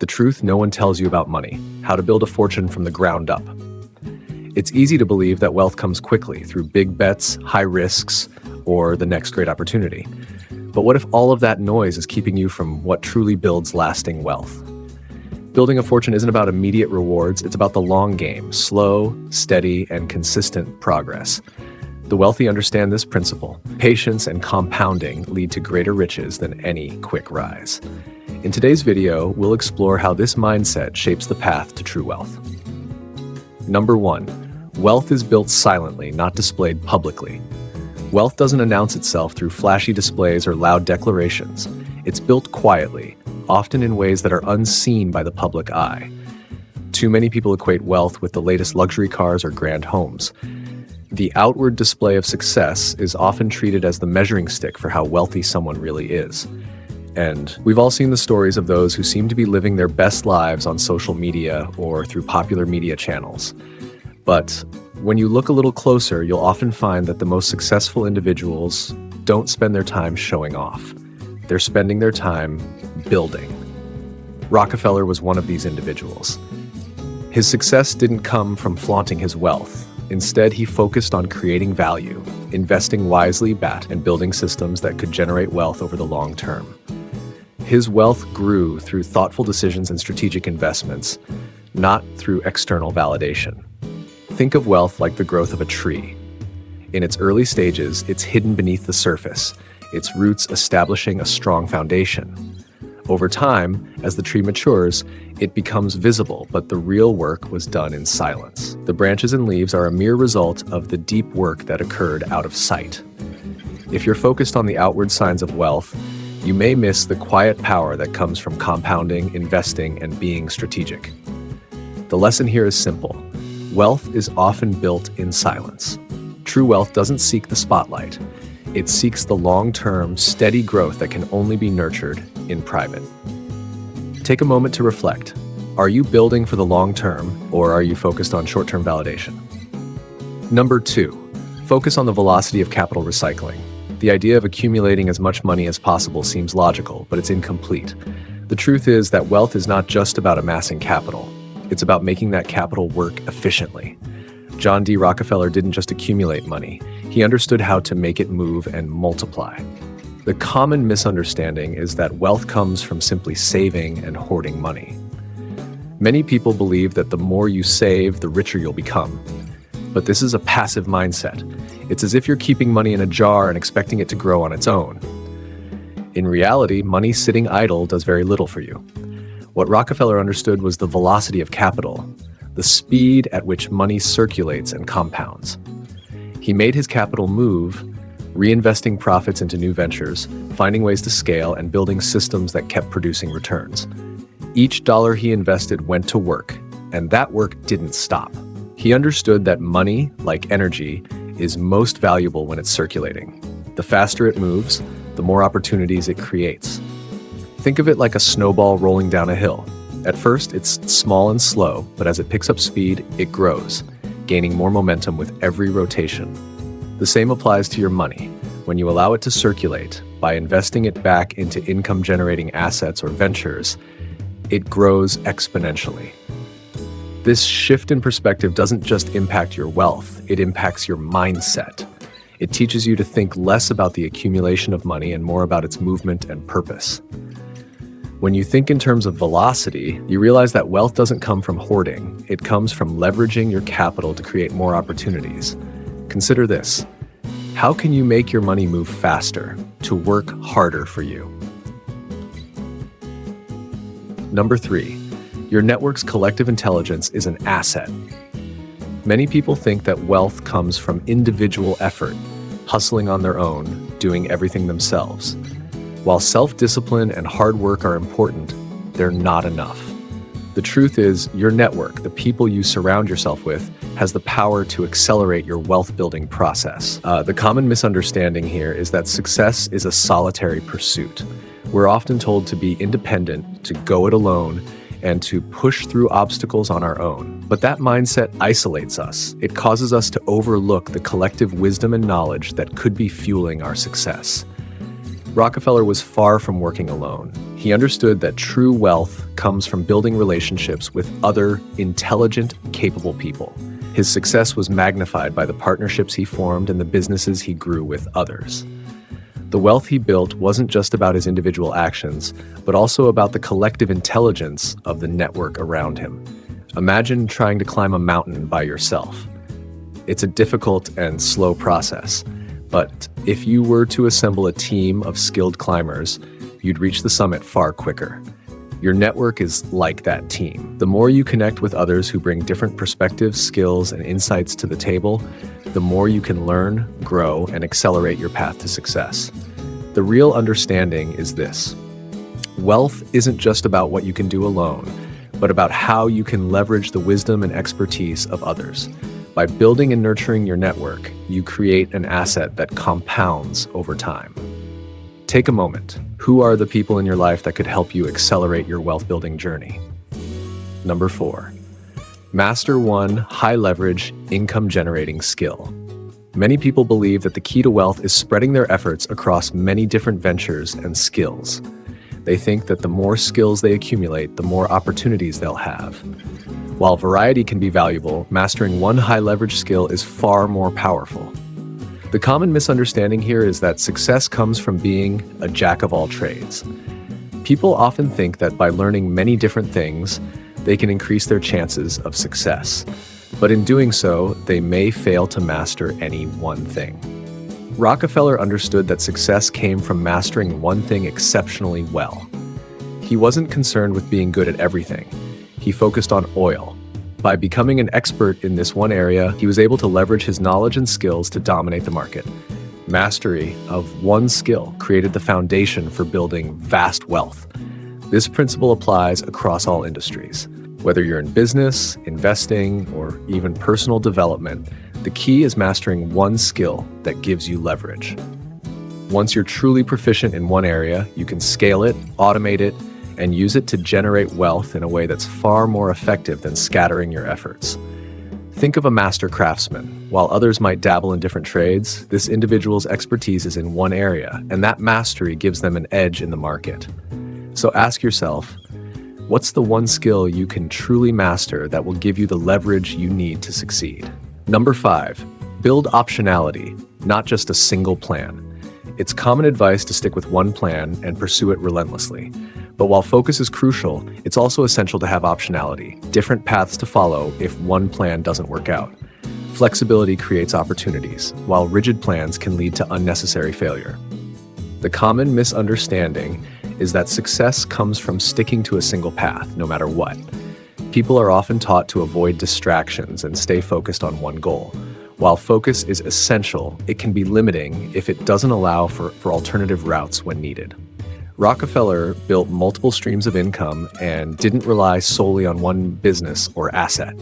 The truth no one tells you about money, how to build a fortune from the ground up. It's easy to believe that wealth comes quickly through big bets, high risks, or the next great opportunity. But what if all of that noise is keeping you from what truly builds lasting wealth? Building a fortune isn't about immediate rewards, it's about the long game, slow, steady, and consistent progress. The wealthy understand this principle. Patience and compounding lead to greater riches than any quick rise. In today's video, we'll explore how this mindset shapes the path to true wealth. Number 1, wealth is built silently, not displayed publicly. Wealth doesn't announce itself through flashy displays or loud declarations. It's built quietly, often in ways that are unseen by the public eye. Too many people equate wealth with the latest luxury cars or grand homes. The outward display of success is often treated as the measuring stick for how wealthy someone really is. And we've all seen the stories of those who seem to be living their best lives on social media or through popular media channels. But when you look a little closer, you'll often find that the most successful individuals don't spend their time showing off. They're spending their time building. Rockefeller was one of these individuals. His success didn't come from flaunting his wealth. Instead, he focused on creating value, investing wisely, and building systems that could generate wealth over the long term. His wealth grew through thoughtful decisions and strategic investments, not through external validation. Think of wealth like the growth of a tree. In its early stages, it's hidden beneath the surface, its roots establishing a strong foundation. Over time, as the tree matures, it becomes visible, but the real work was done in silence. The branches and leaves are a mere result of the deep work that occurred out of sight. If you're focused on the outward signs of wealth, you may miss the quiet power that comes from compounding, investing, and being strategic. The lesson here is simple. Wealth is often built in silence. True wealth doesn't seek the spotlight. It seeks the long-term, steady growth that can only be nurtured in private. Take a moment to reflect. Are you building for the long term, or are you focused on short-term validation? Number 2, focus on the velocity of capital recycling. The idea of accumulating as much money as possible seems logical, but it's incomplete. The truth is that wealth is not just about amassing capital. It's about making that capital work efficiently. John D. Rockefeller didn't just accumulate money. He understood how to make it move and multiply. The common misunderstanding is that wealth comes from simply saving and hoarding money. Many people believe that the more you save, the richer you'll become. But this is a passive mindset. It's as if you're keeping money in a jar and expecting it to grow on its own. In reality, money sitting idle does very little for you. What Rockefeller understood was the velocity of capital, the speed at which money circulates and compounds. He made his capital move, reinvesting profits into new ventures, finding ways to scale, and building systems that kept producing returns. Each dollar he invested went to work, and that work didn't stop. He understood that money, like energy, is most valuable when it's circulating. The faster it moves, the more opportunities it creates. Think of it like a snowball rolling down a hill. At first, it's small and slow, but as it picks up speed, it grows, gaining more momentum with every rotation. The same applies to your money. When you allow it to circulate, by investing it back into income-generating assets or ventures, it grows exponentially. This shift in perspective doesn't just impact your wealth, it impacts your mindset. It teaches you to think less about the accumulation of money and more about its movement and purpose. When you think in terms of velocity, you realize that wealth doesn't come from hoarding. It comes from leveraging your capital to create more opportunities. Consider this. How can you make your money move faster, to work harder for you? Number 3. Your network's collective intelligence is an asset. Many people think that wealth comes from individual effort, hustling on their own, doing everything themselves. While self-discipline and hard work are important, they're not enough. The truth is, your network, the people you surround yourself with, has the power to accelerate your wealth-building process. The common misunderstanding here is that success is a solitary pursuit. We're often told to be independent, to go it alone, and to push through obstacles on our own. But that mindset isolates us. It causes us to overlook the collective wisdom and knowledge that could be fueling our success. Rockefeller was far from working alone. He understood that true wealth comes from building relationships with other intelligent, capable people. His success was magnified by the partnerships he formed and the businesses he grew with others. The wealth he built wasn't just about his individual actions, but also about the collective intelligence of the network around him. Imagine trying to climb a mountain by yourself. It's a difficult and slow process, but if you were to assemble a team of skilled climbers, you'd reach the summit far quicker. Your network is like that team. The more you connect with others who bring different perspectives, skills, and insights to the table, the more you can learn, grow, and accelerate your path to success. The real understanding is this: wealth isn't just about what you can do alone, but about how you can leverage the wisdom and expertise of others. By building and nurturing your network, you create an asset that compounds over time. Take a moment. Who are the people in your life that could help you accelerate your wealth-building journey? Number 4, master one high-leverage, income-generating skill. Many people believe that the key to wealth is spreading their efforts across many different ventures and skills. They think that the more skills they accumulate, the more opportunities they'll have. While variety can be valuable, mastering one high-leverage skill is far more powerful. The common misunderstanding here is that success comes from being a jack of all trades. People often think that by learning many different things, they can increase their chances of success. But in doing so, they may fail to master any one thing. Rockefeller understood that success came from mastering one thing exceptionally well. He wasn't concerned with being good at everything. He focused on oil. By becoming an expert in this one area, he was able to leverage his knowledge and skills to dominate the market. Mastery of one skill created the foundation for building vast wealth. This principle applies across all industries. Whether you're in business, investing, or even personal development, the key is mastering one skill that gives you leverage. Once you're truly proficient in one area, you can scale it, automate it, and use it to generate wealth in a way that's far more effective than scattering your efforts. Think of a master craftsman. While others might dabble in different trades, this individual's expertise is in one area, and that mastery gives them an edge in the market. So ask yourself, what's the one skill you can truly master that will give you the leverage you need to succeed? Number 5, build optionality, not just a single plan. It's common advice to stick with one plan and pursue it relentlessly. But while focus is crucial, it's also essential to have optionality, different paths to follow if one plan doesn't work out. Flexibility creates opportunities, while rigid plans can lead to unnecessary failure. The common misunderstanding is that success comes from sticking to a single path, no matter what. People are often taught to avoid distractions and stay focused on one goal. While focus is essential, it can be limiting if it doesn't allow for alternative routes when needed. Rockefeller built multiple streams of income and didn't rely solely on one business or asset.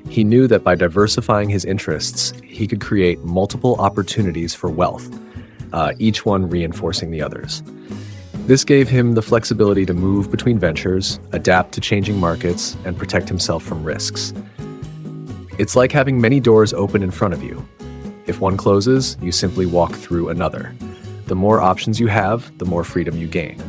He knew that by diversifying his interests, he could create multiple opportunities for wealth, each one reinforcing the others. This gave him the flexibility to move between ventures, adapt to changing markets, and protect himself from risks. It's like having many doors open in front of you. If one closes, you simply walk through another. The more options you have, the more freedom you gain.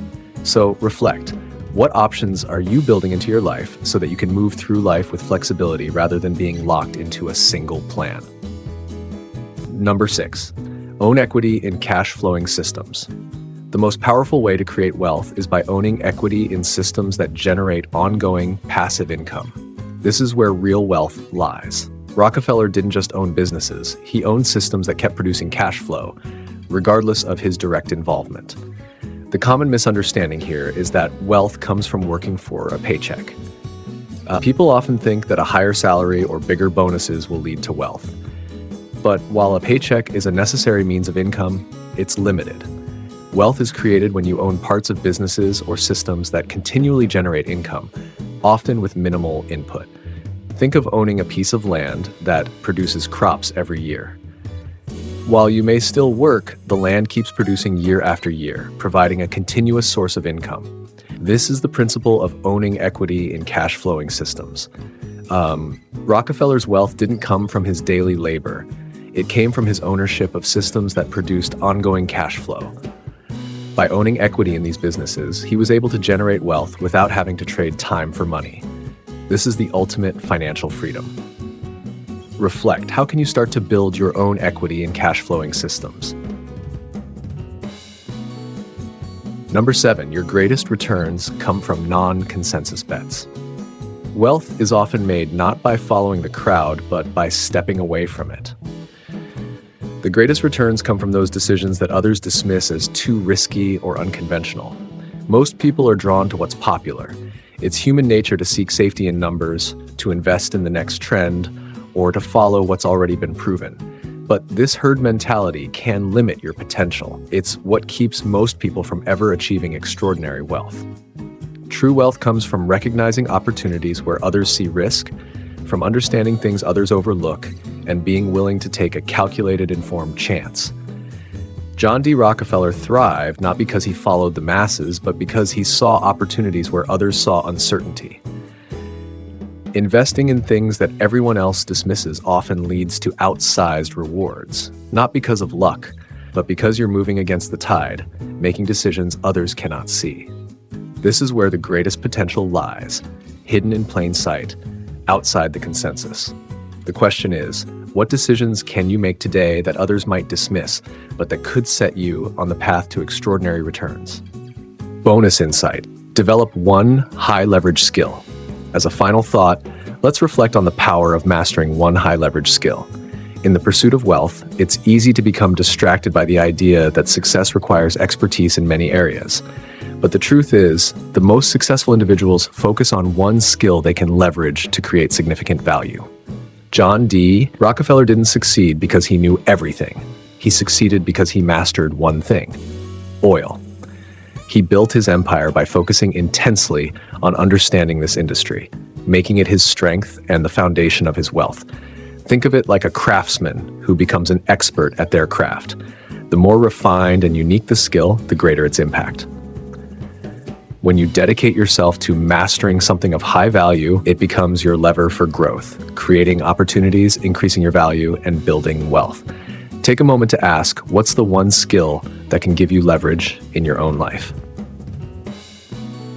So reflect, what options are you building into your life so that you can move through life with flexibility rather than being locked into a single plan? Number 6, own equity in cash flowing systems. The most powerful way to create wealth is by owning equity in systems that generate ongoing passive income. This is where real wealth lies. Rockefeller didn't just own businesses, he owned systems that kept producing cash flow, regardless of his direct involvement. The common misunderstanding here is that wealth comes from working for a paycheck. People often think that a higher salary or bigger bonuses will lead to wealth. But while a paycheck is a necessary means of income, it's limited. Wealth is created when you own parts of businesses or systems that continually generate income, often with minimal input. Think of owning a piece of land that produces crops every year. While you may still work, the land keeps producing year after year, providing a continuous source of income. This is the principle of owning equity in cash-flowing systems. Rockefeller's wealth didn't come from his daily labor. It came from his ownership of systems that produced ongoing cash flow. By owning equity in these businesses, he was able to generate wealth without having to trade time for money. This is the ultimate financial freedom. Reflect, how can you start to build your own equity in cash-flowing systems? Number 7, your greatest returns come from non-consensus bets. Wealth is often made not by following the crowd, but by stepping away from it. The greatest returns come from those decisions that others dismiss as too risky or unconventional. Most people are drawn to what's popular. It's human nature to seek safety in numbers, to invest in the next trend, or to follow what's already been proven. But this herd mentality can limit your potential. It's what keeps most people from ever achieving extraordinary wealth. True wealth comes from recognizing opportunities where others see risk, from understanding things others overlook, and being willing to take a calculated, informed chance. John D. Rockefeller thrived not because he followed the masses, but because he saw opportunities where others saw uncertainty. Investing in things that everyone else dismisses often leads to outsized rewards, not because of luck, but because you're moving against the tide, making decisions others cannot see. This is where the greatest potential lies, hidden in plain sight, outside the consensus. The question is, what decisions can you make today that others might dismiss, but that could set you on the path to extraordinary returns? Bonus insight: develop one high-leverage skill. As a final thought, let's reflect on the power of mastering one high-leverage skill. In the pursuit of wealth, it's easy to become distracted by the idea that success requires expertise in many areas. But the truth is, the most successful individuals focus on one skill they can leverage to create significant value. John D. Rockefeller didn't succeed because he knew everything. He succeeded because he mastered one thing: oil. He built his empire by focusing intensely on understanding this industry, making it his strength and the foundation of his wealth. Think of it like a craftsman who becomes an expert at their craft. The more refined and unique the skill, the greater its impact. When you dedicate yourself to mastering something of high value, it becomes your lever for growth, creating opportunities, increasing your value, and building wealth. Take a moment to ask, what's the one skill that can give you leverage in your own life?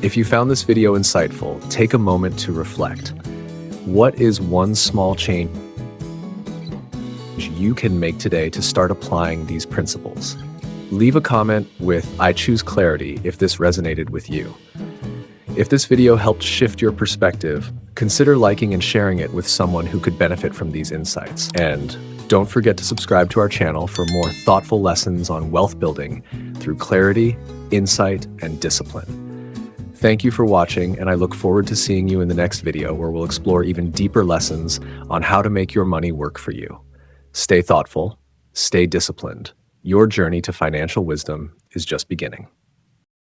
If you found this video insightful, take a moment to reflect. What is one small change you can make today to start applying these principles? Leave a comment with "I choose clarity" if this resonated with you. If this video helped shift your perspective, consider liking and sharing it with someone who could benefit from these insights. And don't forget to subscribe to our channel for more thoughtful lessons on wealth building through clarity, insight, and discipline. Thank you for watching, and I look forward to seeing you in the next video where we'll explore even deeper lessons on how to make your money work for you. Stay thoughtful, stay disciplined. Your journey to financial wisdom is just beginning.